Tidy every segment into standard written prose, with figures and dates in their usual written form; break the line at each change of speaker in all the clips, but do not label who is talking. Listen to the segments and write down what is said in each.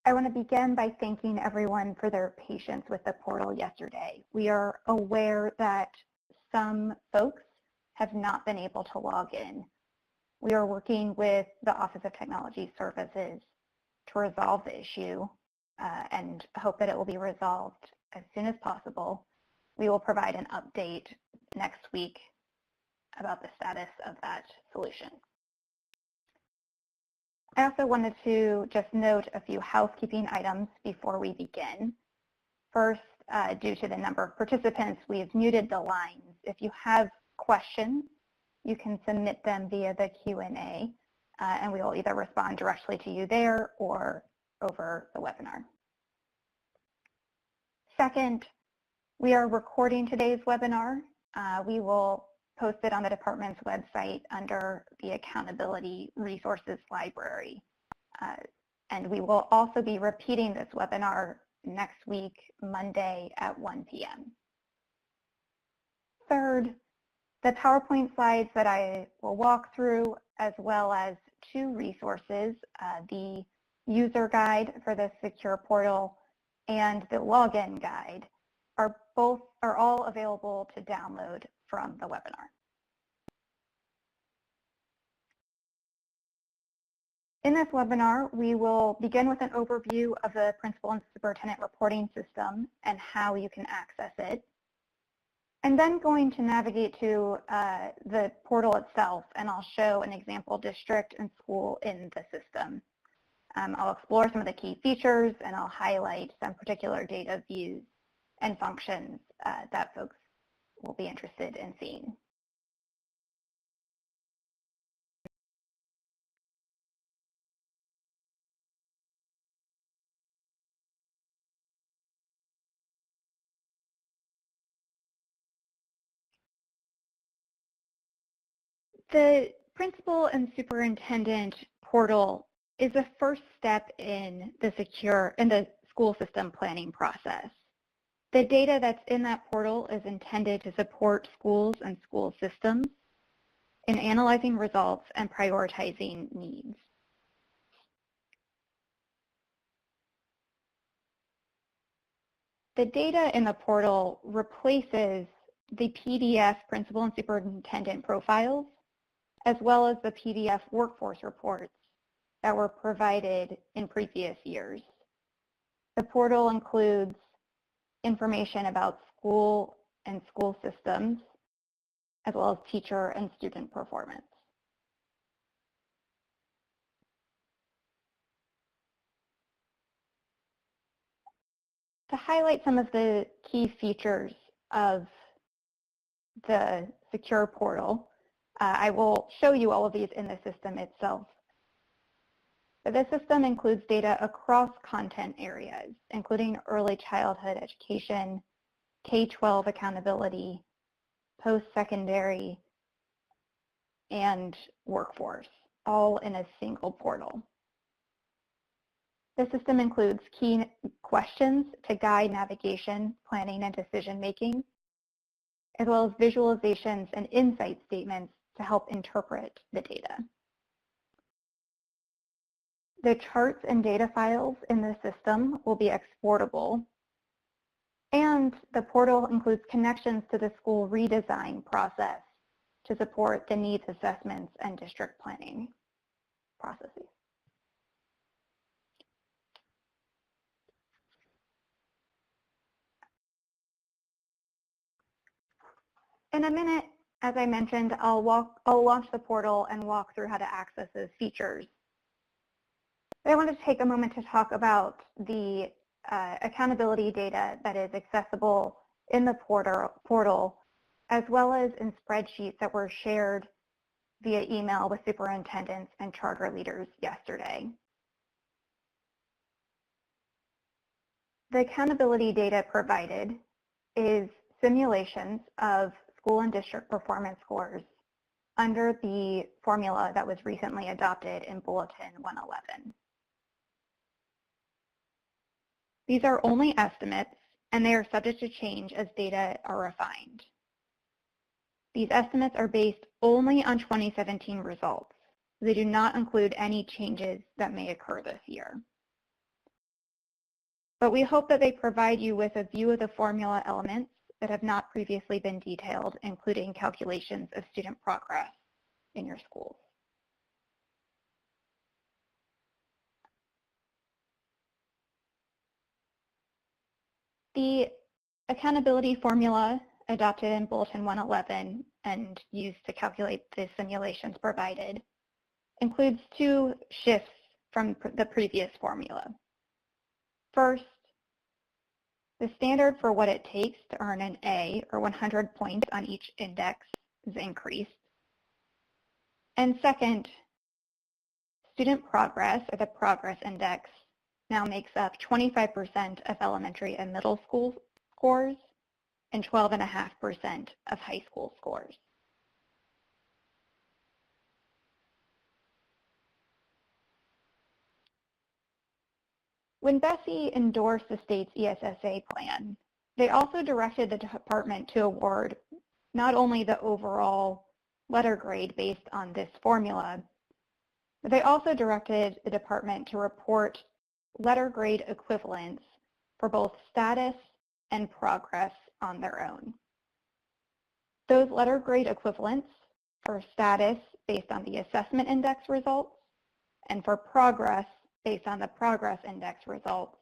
I want to begin by thanking everyone for their patience with the portal yesterday. We are aware that some folks have not been able to log in. We are working with the Office of Technology Services to resolve the issue and hope that it will be resolved as soon as possible. We will provide an update next week about the status of that solution. I also wanted to just note a few housekeeping items before we begin. First, due to the number of participants, we have muted the lines. If you have questions, you can submit them via the Q&A, and we will either respond directly to you there or over the webinar. Second, we are recording today's webinar. We will post it on the department's website under the Accountability Resources Library. And we will also be repeating this webinar next week, Monday at 1 p.m. Third, the PowerPoint slides that I will walk through, as well as two resources, the user guide for the secure portal and the login guide, are all available to download from the webinar. In this webinar, we will begin with an overview of the principal and superintendent reporting system and how you can access it, and then going to navigate to the portal itself, and I'll show an example district and school in the system. I'll explore some of the key features, and I'll highlight some particular data views and functions that folks will be interested in seeing. The principal and superintendent portal is the first step in the school system planning process. The data that's in that portal is intended to support schools and school systems in analyzing results and prioritizing needs. The data in the portal replaces the PDF principal and superintendent profiles, as well as the PDF workforce reports that were provided in previous years. The portal includes information about school and school systems, as well as teacher and student performance. To highlight some of the key features of the secure portal, I will show you all of these in the system itself. This system includes data across content areas, including early childhood education, K-12 accountability, post-secondary, and workforce, all in a single portal. The system includes key questions to guide navigation, planning, and decision-making, as well as visualizations and insight statements to help interpret the data. The charts and data files in the system will be exportable, and the portal includes connections to the school redesign process to support the needs assessments and district planning processes. In a minute, as I mentioned, I'll launch the portal and walk through how to access those features. But I wanted to take a moment to talk about the accountability data that is accessible in the portal, as well as in spreadsheets that were shared via email with superintendents and charter leaders yesterday. The accountability data provided is simulations of school and district performance scores under the formula that was recently adopted in Bulletin 111. These are only estimates, and they are subject to change as data are refined. These estimates are based only on 2017 results. They do not include any changes that may occur this year. but we hope that they provide you with a view of the formula elements that have not previously been detailed, including calculations of student progress in your schools. The accountability formula adopted in Bulletin 111 and used to calculate the simulations provided includes two shifts from the previous formula. First, the standard for what it takes to earn an A, or 100 points on each index, is increased. And second, student progress, or the progress index, now makes up 25% of elementary and middle school scores and 12.5% of high school scores. When Bessie endorsed the state's ESSA plan, they also directed the department to award not only the overall letter grade based on this formula, but they also directed the department to report letter grade equivalents for both status and progress on their own. Those letter grade equivalents for status based on the assessment index results and for progress based on the progress index results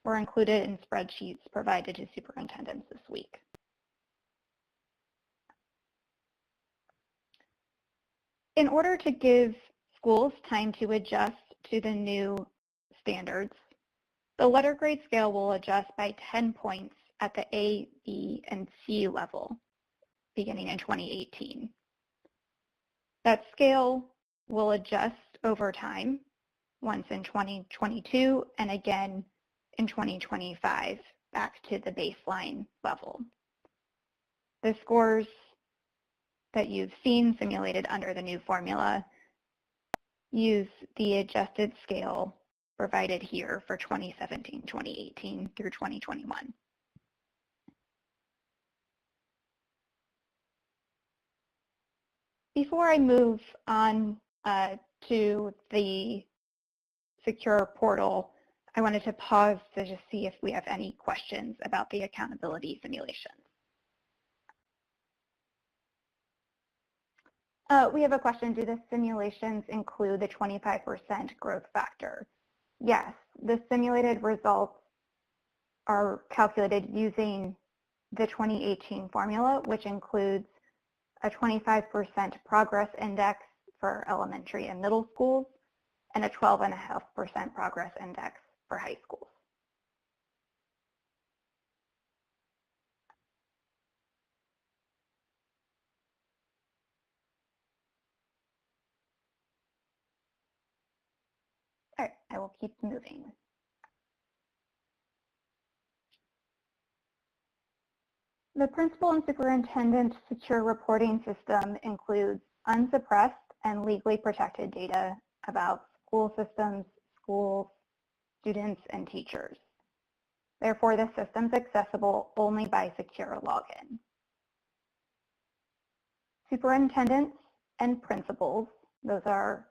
were included in spreadsheets provided to superintendents this week. In order to give schools time to adjust to the new standards, the letter grade scale will adjust by 10 points at the A, B, and C level beginning in 2018. That scale will adjust over time, once in 2022 and again in 2025, back to the baseline level. The scores that you've seen simulated under the new formula use the adjusted scale provided here for 2017, 2018 through 2021. Before I move on to the secure portal, I wanted to pause to just see if we have any questions about the accountability simulations. We have a question. Do the simulations include the 25% growth factor? Yes, the simulated results are calculated using the 2018 formula, which includes a 25% progress index for elementary and middle schools and a 12.5% progress index for high schools. All right, I will keep moving. The principal and superintendent secure reporting system includes unsuppressed and legally protected data about school systems, schools, students, and teachers. Therefore, the system is accessible only by secure login. Superintendents and principals, those are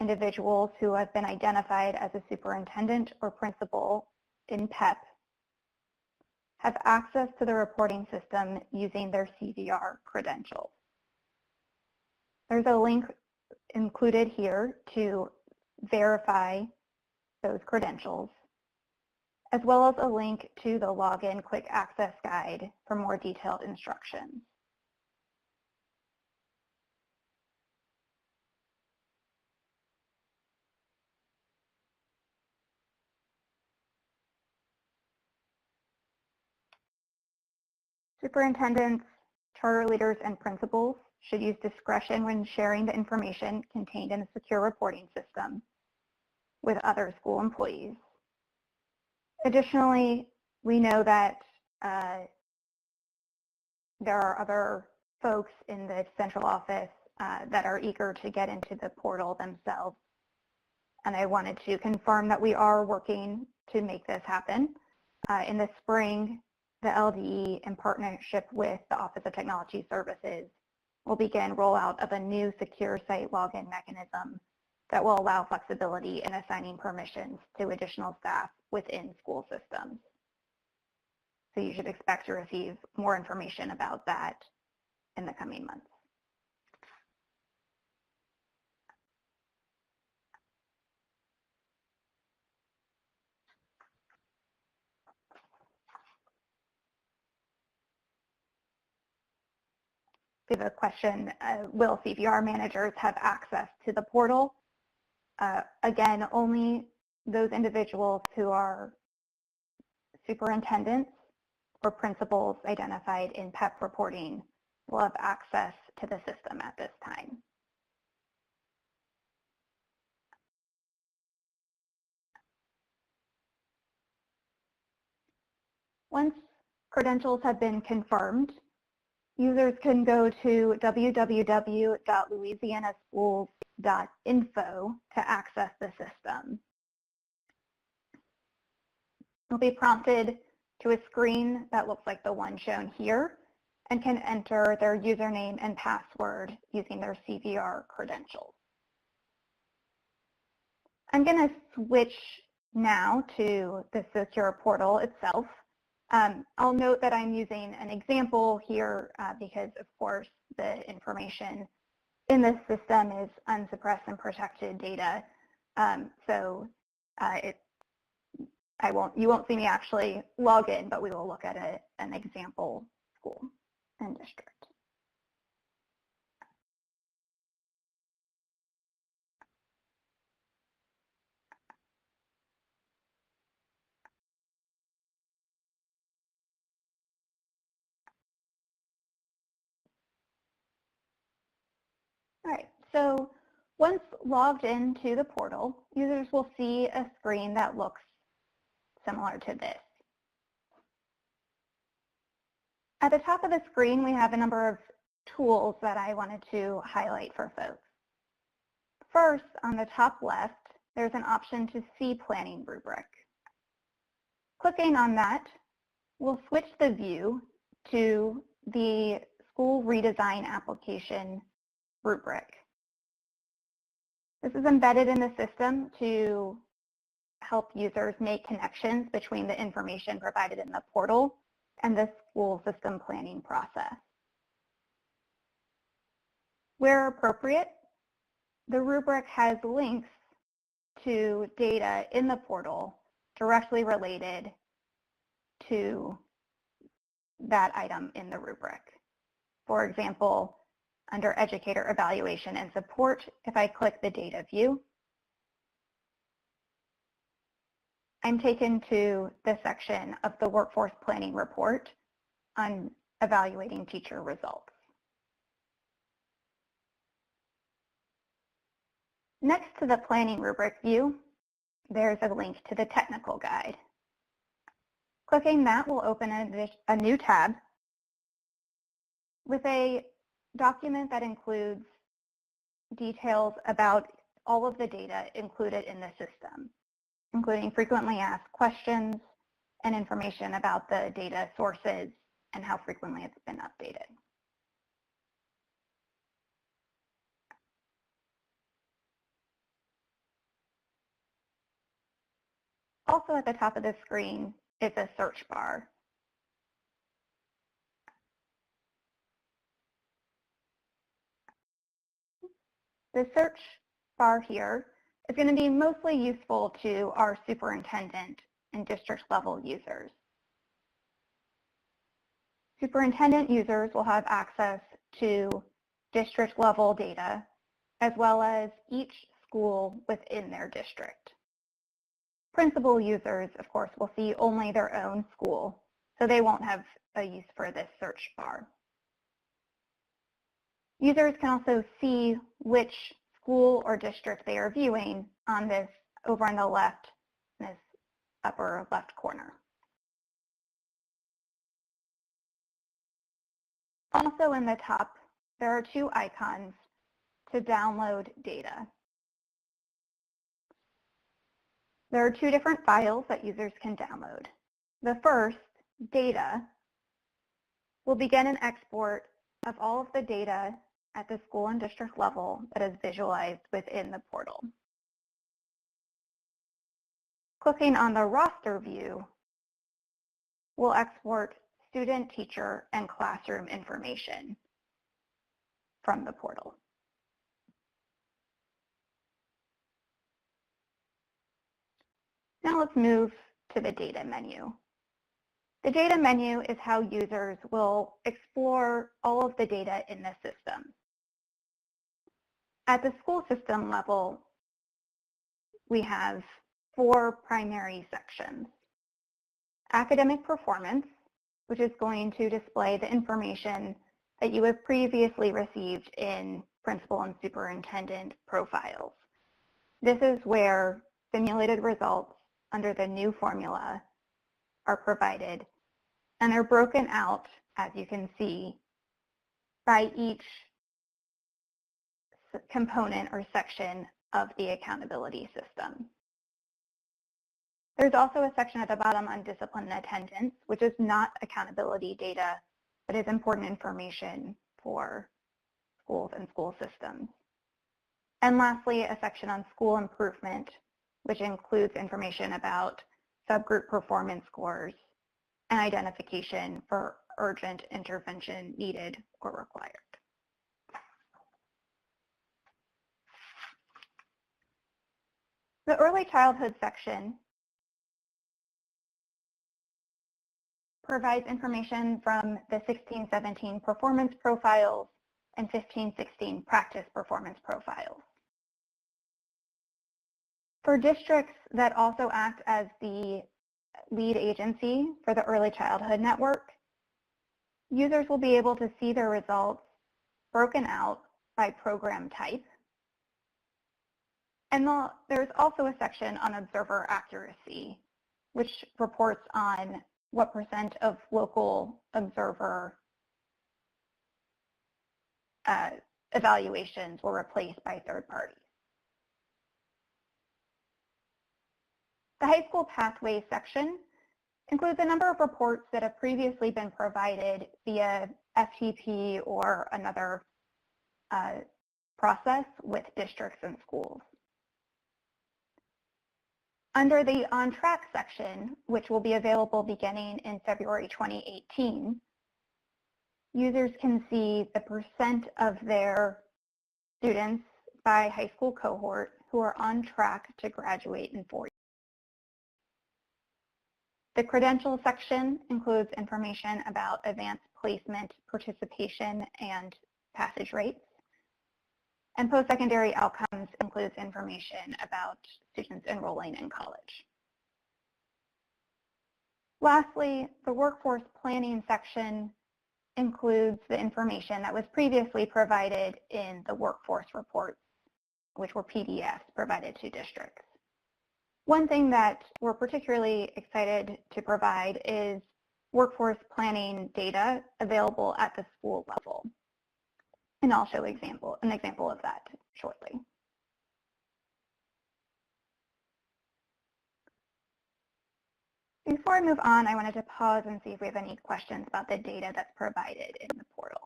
individuals who have been identified as a superintendent or principal in PEP, have access to the reporting system using their CVR credentials. There's a link included here to verify those credentials, as well as a link to the login quick access guide for more detailed instructions. Superintendents, charter leaders, and principals should use discretion when sharing the information contained in a secure reporting system with other school employees. Additionally, we know that there are other folks in the central office that are eager to get into the portal themselves. And I wanted to confirm that we are working to make this happen. In the spring, the LDE, in partnership with the Office of Technology Services, will begin rollout of a new secure site login mechanism that will allow flexibility in assigning permissions to additional staff within school systems. So you should expect to receive more information about that in the coming months. We have a question, will CPR managers have access to the portal? Again, only those individuals who are superintendents or principals identified in PEP reporting will have access to the system at this time. Once credentials have been confirmed, users can go to www.louisianaschools.info to access the system. They'll be prompted to a screen that looks like the one shown here and can enter their username and password using their CPR credentials. I'm going to switch now to the secure portal itself. I'll note that I'm using an example here because, of course, the information in this system is unsuppressed and protected data. You won't see me actually log in, but we will look at an example school and district. All right, so once logged into the portal, users will see a screen that looks similar to this. At the top of the screen, we have a number of tools that I wanted to highlight for folks. First, on the top left, there's an option to see planning rubric. Clicking on that will switch the view to the school redesign application rubric. This is embedded in the system to help users make connections between the information provided in the portal and the school system planning process. Where appropriate, the rubric has links to data in the portal directly related to that item in the rubric. For example, under Educator Evaluation and Support, if I click the data view, I'm taken to the section of the Workforce Planning Report on evaluating teacher results. Next to the planning rubric view, there's a link to the technical guide. Clicking that will open a new tab with a document that includes details about all of the data included in the system, including frequently asked questions and information about the data sources and how frequently it's been updated. Also at the top of the screen is a search bar. The search bar here is going to be mostly useful to our superintendent and district level users. Superintendent users will have access to district level data as well as each school within their district. Principal users, of course, will see only their own school, so they won't have a use for this search bar. Users can also see which school or district they are viewing on this over on the left, in this upper left corner. Also in the top, there are two icons to download data. There are two different files that users can download. The first, data, will begin an export of all of the data at the school and district level that is visualized within the portal. Clicking on the roster view will export student, teacher, and classroom information from the portal. Now let's move to the data menu. The data menu is how users will explore all of the data in the system. At the school system level, we have 4 primary sections. Academic performance, which is going to display the information that you have previously received in principal and superintendent profiles. This is where simulated results under the new formula are provided, and they're broken out, as you can see, by each component or section of the accountability system. There's also a section at the bottom on discipline and attendance, which is not accountability data, but is important information for schools and school systems. And lastly, a section on school improvement, which includes information about subgroup performance scores and identification for urgent intervention needed or required. The early childhood section provides information from the 16-17 performance profiles and 15-16 practice performance profiles. For districts that also act as the lead agency for the Early Childhood Network, users will be able to see their results broken out by program type. And there's also a section on observer accuracy, which reports on what % of local observer evaluations were replaced by third parties. The high school pathways section includes a number of reports that have previously been provided via FTP or another process with districts and schools. Under the On Track section, which will be available beginning in February 2018, users can see the % of their students by high school cohort who are on track to graduate in 4 years. The credentials section includes information about advanced placement, participation, and passage rates. And post-secondary outcomes includes information about students enrolling in college. Lastly, the workforce planning section includes the information that was previously provided in the workforce reports, which were PDFs provided to districts. One thing that we're particularly excited to provide is workforce planning data available at the school level. And I'll show an example of that shortly. Before I move on, I wanted to pause and see if we have any questions about the data that's provided in the portal.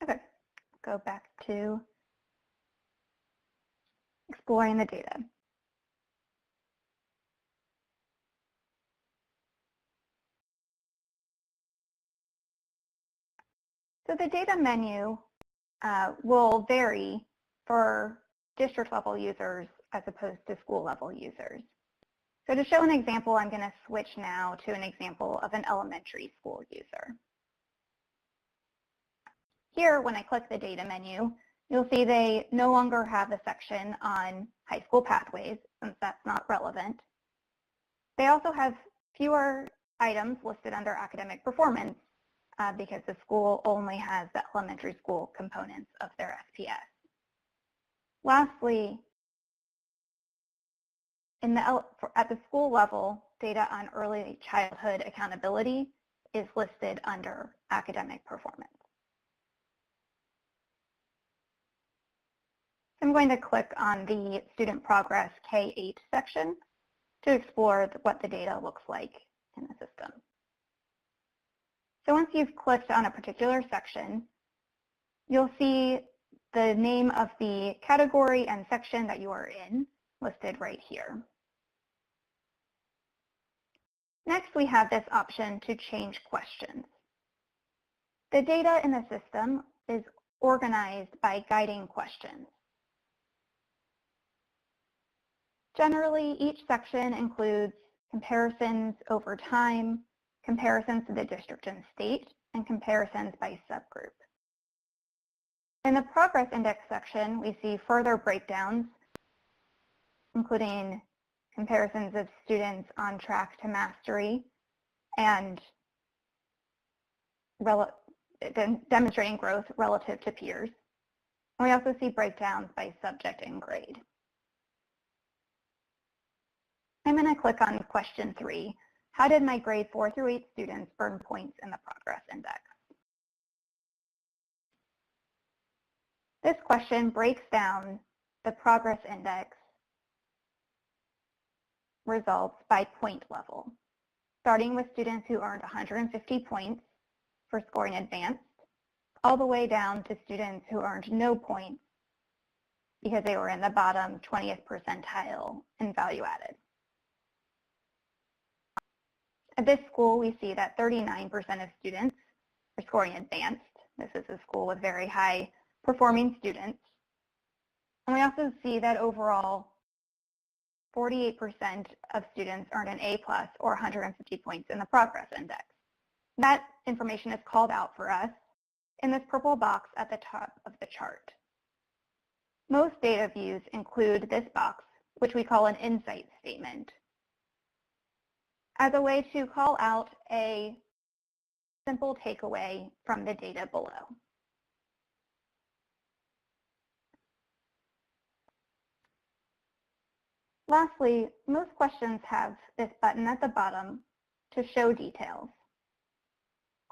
Okay, go back to exploring the data. So the data menu will vary for district level users as opposed to school level users. So to show an example, I'm going to switch now to an example of an elementary school user. Here, when I click the data menu, you'll see they no longer have a section on high school pathways, since that's not relevant. They also have fewer items listed under academic performance because the school only has the elementary school components of their SPS. Lastly, at the school level, data on early childhood accountability is listed under academic performance. I'm going to click on the Student Progress K-8 section to explore what the data looks like in the system. So once you've clicked on a particular section, you'll see the name of the category and section that you are in listed right here. Next, we have this option to change questions. The data in the system is organized by guiding questions. Generally, each section includes comparisons over time, comparisons to the district and state, and comparisons by subgroup. In the Progress Index section, we see further breakdowns, including comparisons of students on track to mastery and demonstrating growth relative to peers. And we also see breakdowns by subject and grade. I'm going to click on question 3. How did my grade 4 through 8 students earn points in the Progress Index? This question breaks down the Progress Index results by point level, starting with students who earned 150 points for scoring advanced, all the way down to students who earned no points because they were in the bottom 20th percentile in value added. At this school, we see that 39% of students are scoring advanced. This is a school with very high performing students. And we also see that overall, 48% of students earned an A+ or 150 points in the Progress Index. That information is called out for us in this purple box at the top of the chart. Most data views include this box, which we call an insight statement, as a way to call out a simple takeaway from the data below. Lastly, most questions have this button at the bottom to show details.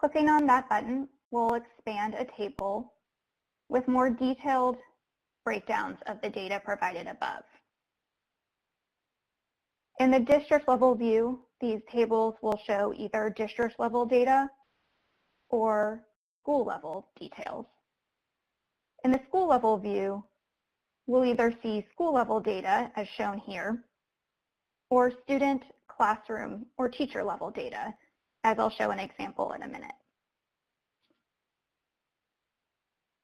Clicking on that button will expand a table with more detailed breakdowns of the data provided above. In the district level view, these tables will show either district level data or school level details. In the school level view, we'll either see school level data as shown here, or student, classroom, or teacher level data, as I'll show an example in a minute.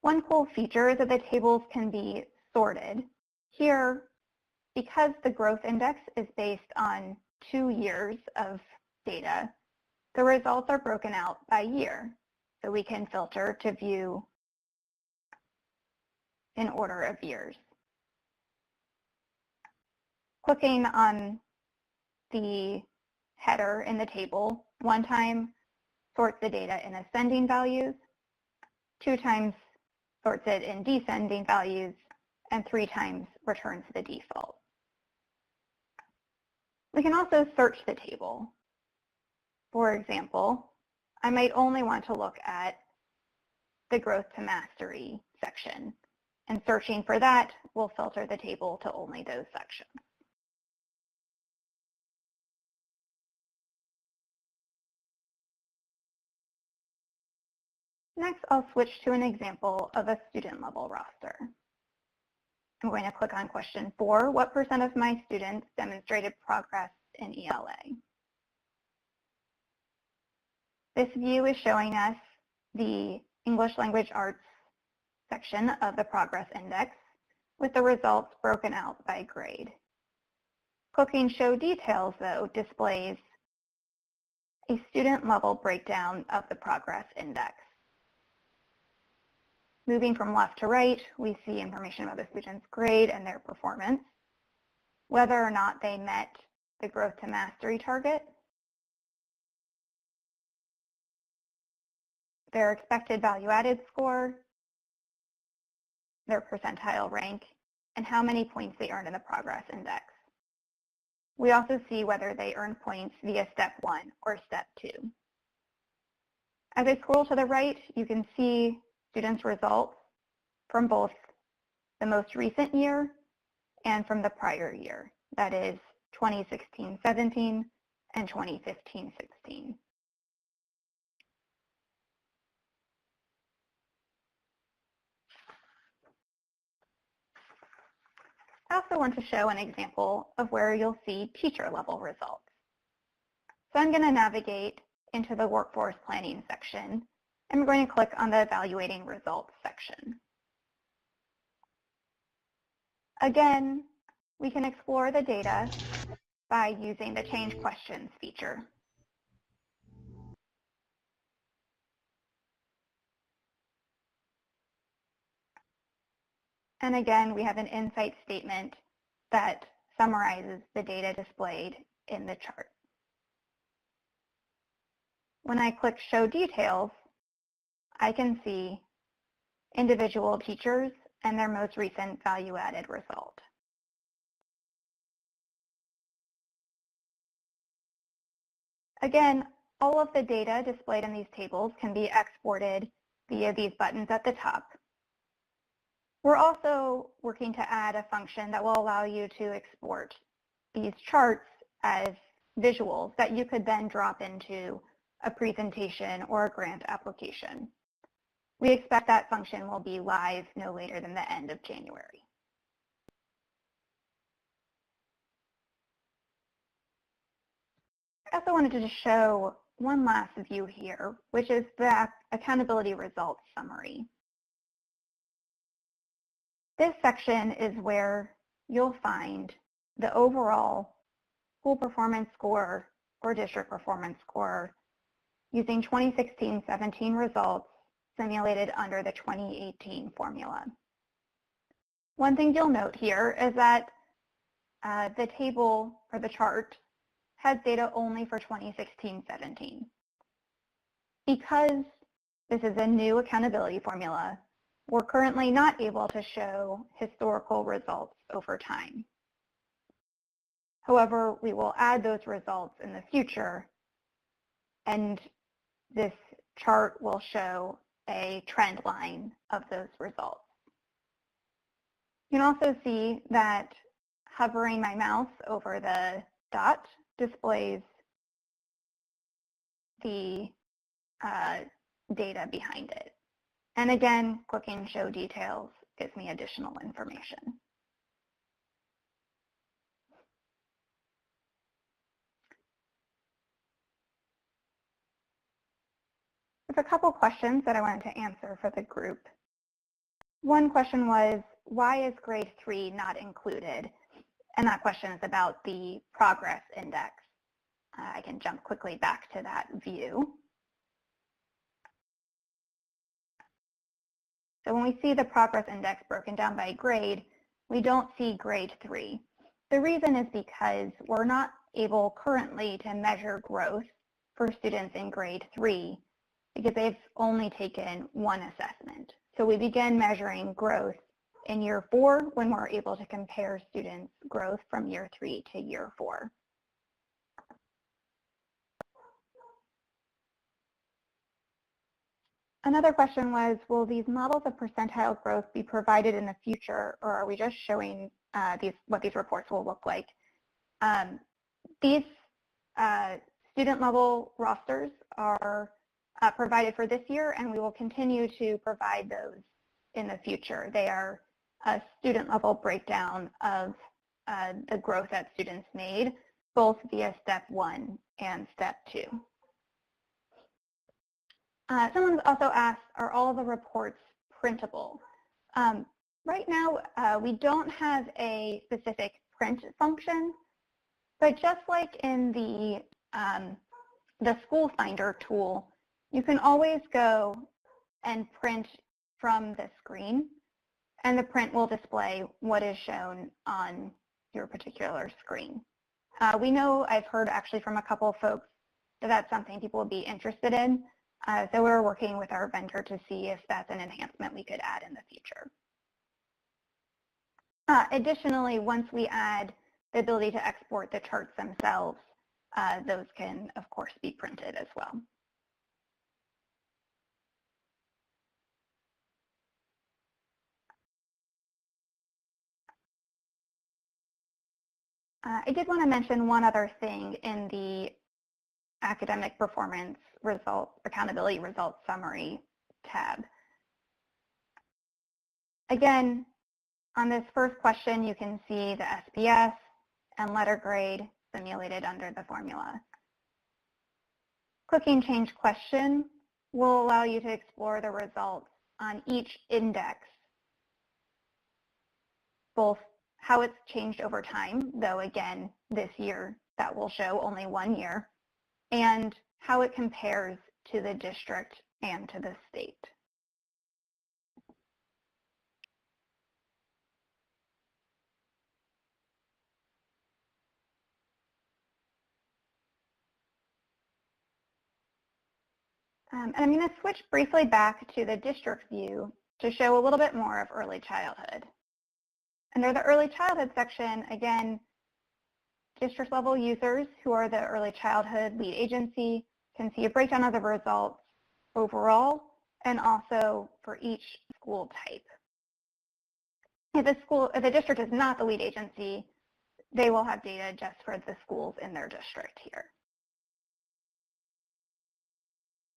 One cool feature is that the tables can be sorted. Here, because the growth index is based on 2 years of data, the results are broken out by year. So we can filter to view in order of years. Clicking on the header in the table 1 time sorts the data in ascending values, 2 times sorts it in descending values, and 3 times returns the default. We can also search the table. For example, I might only want to look at the growth to mastery section, and searching for that will filter the table to only those sections. Next, I'll switch to an example of a student level roster. I'm going to click on question 4. What % of my students demonstrated progress in ELA? This view is showing us the English Language Arts section of the Progress Index with the results broken out by grade. Clicking Show Details, though, displays a student level breakdown of the Progress Index. Moving from left to right, we see information about the student's grade and their performance, whether or not they met the growth to mastery target, their expected value added score, their percentile rank, and how many points they earned in the Progress Index. We also see whether they earn points via step 1 or step 2. As I scroll to the right, you can see students' results from both the most recent year and from the prior year, that is 2016-17 and 2015-16. I also want to show an example of where you'll see teacher-level results. So I'm going to navigate into the workforce planning section, and we're going to click on the evaluating results section. Again, we can explore the data by using the change questions feature. And again, we have an insight statement that summarizes the data displayed in the chart. When I click Show Details, I can see individual teachers and their most recent value-added result. Again, all of the data displayed in these tables can be exported via these buttons at the top. We're also working to add a function that will allow you to export these charts as visuals that you could then drop into a presentation or a grant application. We expect that function will be live no later than the end of January. I also wanted to show one last view here, which is the accountability results summary. This section is where you'll find the overall school performance score or district performance score using 2016-17 results simulated under the 2018 formula. One thing you'll note here is that the table or the chart has data only for 2016-17. Because this is a new accountability formula, we're currently not able to show historical results over time. However, we will add those results in the future, and this chart will show a trend line of those results. You can also see that hovering my mouse over the dot displays the data behind it. And again, clicking Show Details gives me additional information. There's a couple questions that I wanted to answer for the group. One question was, why is grade 3 not included? And that question is about the progress index. I can jump quickly back to that view. So when we see the progress index broken down by grade, we don't see grade 3. The reason is because we're not able currently to measure growth for students in grade 3 because they've only taken one assessment. So we begin measuring growth in year 4 when we're able to compare students' growth from year 3 to year 4. Another question was, will these models of percentile growth be provided in the future, or are we just showing what these reports will look like? These student level rosters are provided for this year, and we will continue to provide those in the future. They are a student level breakdown of the growth that students made, both via step 1 and step 2. Someone also asked, are all the reports printable? Right now, we don't have a specific print function, but just like in the School Finder tool, you can always go and print from the screen, and the print will display what is shown on your particular screen. We know, I've heard actually from a couple of folks that that's something people would be interested in. So we're working with our vendor to see if that's an enhancement we could add in the future. Additionally, once we add the ability to export the charts themselves, those can, of course, be printed as well. I did want to mention one other thing in the academic performance results, accountability results summary tab. Again, on this first question, you can see the SPS and letter grade simulated under the formula. Clicking Change Question will allow you to explore the results on each index, both how it's changed over time, though again, this year that will show only 1 year, and how it compares to the district and to the state. And I'm going to switch briefly back to the district view to show a little bit more of early childhood. Under the early childhood section, again, district level users who are the early childhood lead agency can see a breakdown of the results overall and also for each school type. If the district is not the lead agency, they will have data just for the schools in their district here.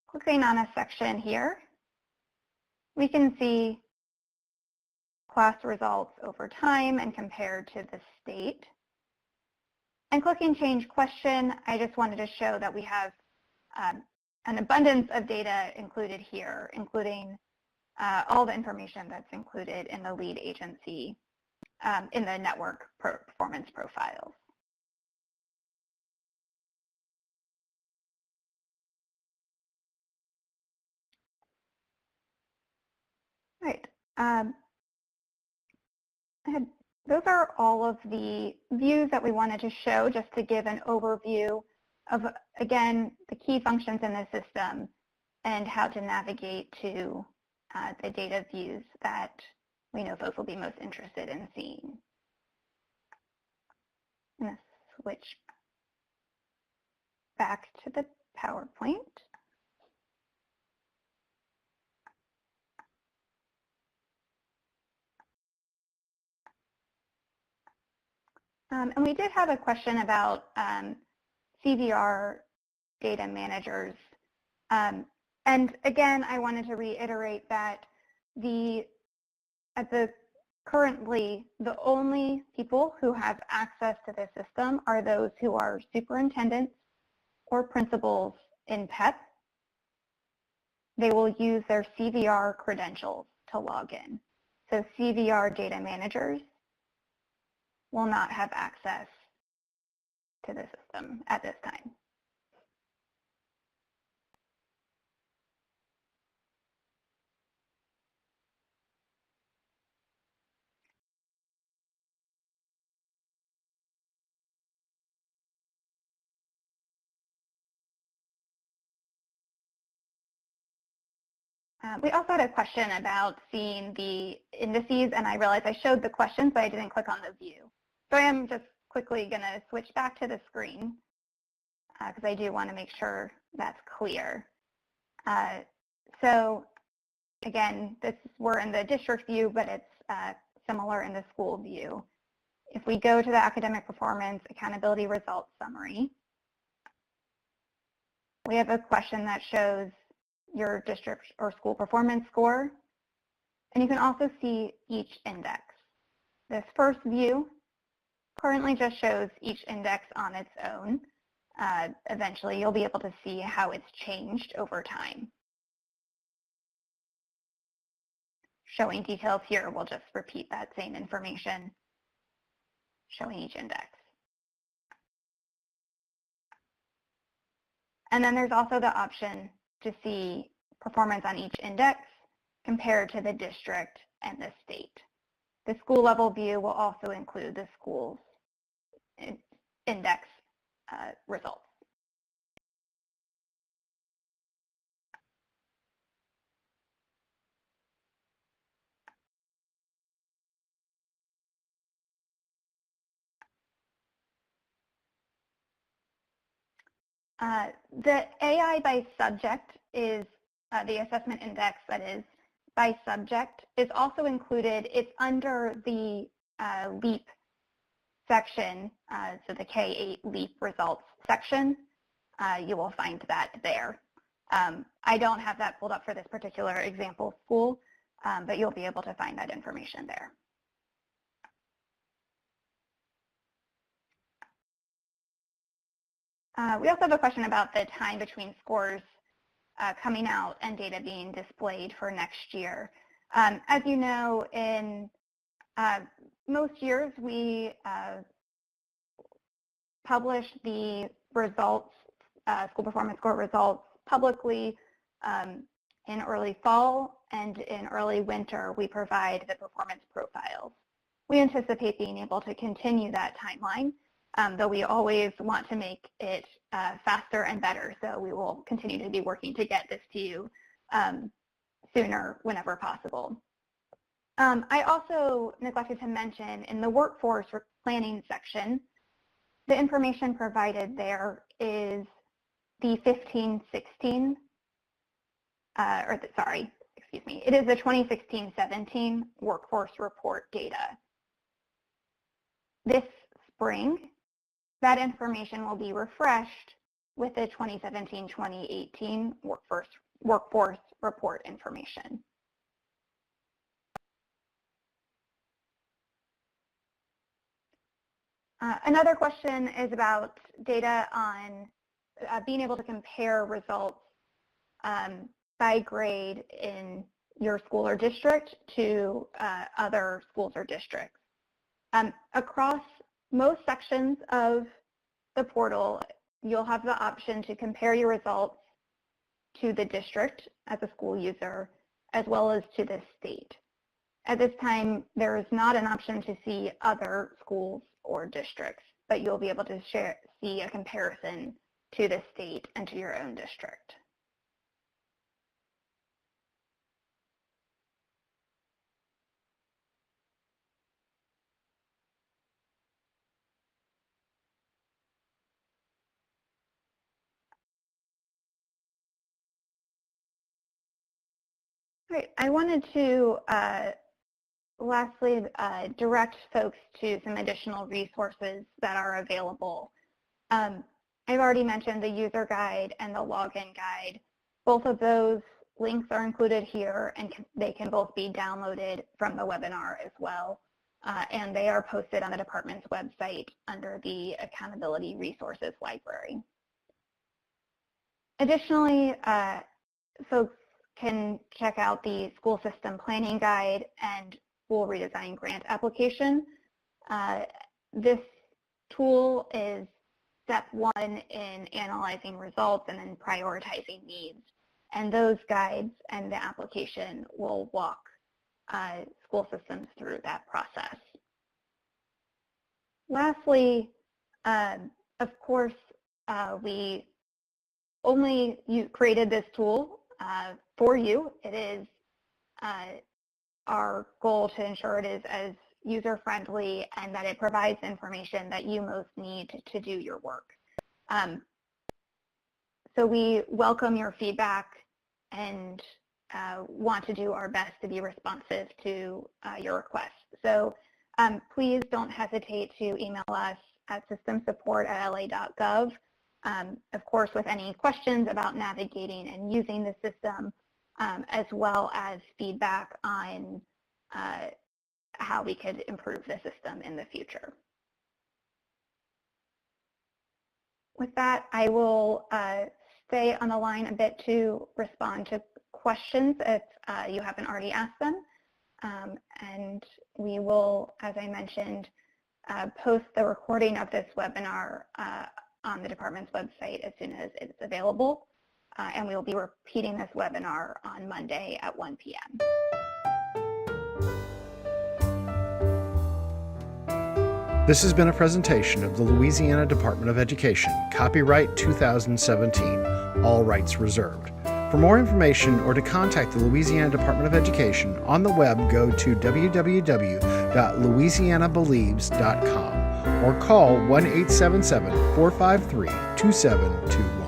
Clicking on a section here, we can see class results over time and compared to the state. And clicking Change Question, I just wanted to show that we have an abundance of data included here, including all the information that's included in the lead agency in the network performance profiles. Right. Those are all of the views that we wanted to show just to give an overview of, again, the key functions in the system and how to navigate to the data views that we know folks will be most interested in seeing. I'm going to switch back to the PowerPoint. And we did have a question about CVR data managers. And again, I wanted to reiterate that currently the only people who have access to this system are those who are superintendents or principals in PEP. They will use their CVR credentials to log in. So CVR data managers will not have access to the system at this time. We also had a question about seeing the indices, and I realized I showed the question, but I didn't click on the view. So I am just quickly going to switch back to the screen because I do want to make sure that's clear. So again, we're in the district view, but it's similar in the school view. If we go to the academic performance accountability results summary, we have a question that shows your district or school performance score, and you can also see each index. This first view currently just shows each index on its own. Eventually, you'll be able to see how it's changed over time. Showing details here will just repeat that same information, showing each index. And then there's also the option to see performance on each index compared to the district and the state. The school level view will also include the school's index results. The AI by subject is the assessment index that is by subject is also included. It's under the LEAP section, so the K-8 LEAP results section. You will find that there. I don't have that pulled up for this particular example school, but you'll be able to find that information there. We also have a question about the time between scores coming out and data being displayed for next year. As you know, in most years, we publish the results, school performance score results publicly in early fall, and in early winter, we provide the performance profiles. We anticipate being able to continue that timeline, though we always want to make it faster and better, so we will continue to be working to get this to you sooner whenever possible. I also neglected to mention in the workforce planning section, the information provided there is the 15-16, it is the 2016-17 workforce report data. This spring, that information will be refreshed with the 2017-2018 workforce report information. Another question is about data on being able to compare results by grade in your school or district to other schools or districts. Across most sections of the portal, you'll have the option to compare your results to the district as a school user, as well as to the state. At this time, there is not an option to see other schools or districts, but you'll be able to see a comparison to the state and to your own district. Great. I wanted to lastly direct folks to some additional resources that are available. I've already mentioned the user guide and the login guide. Both of those links are included here, and they can both be downloaded from the webinar as well. And they are posted on the department's website under the Accountability Resources Library. Additionally, folks can check out the School System Planning Guide and School Redesign Grant Application. This tool is step one in analyzing results and then prioritizing needs. And those guides and the application will walk school systems through that process. Lastly, of course, we only created this tool for you. It is our goal to ensure it is as user-friendly and that it provides information that you most need to do your work. So we welcome your feedback and want to do our best to be responsive to your requests. So please don't hesitate to email us at systemsupport@la.gov. Of course, with any questions about navigating and using the system, as well as feedback on how we could improve the system in the future. With that, I will stay on the line a bit to respond to questions if you haven't already asked them. And we will, as I mentioned, post the recording of this webinar on the department's website as soon as it's available. And we will be repeating this webinar on Monday at 1 p.m.
This has been a presentation of the Louisiana Department of Education, copyright 2017, all rights reserved. For more information or to contact the Louisiana Department of Education on the web, go to www.louisianabelieves.com or call 1-877-453-2721.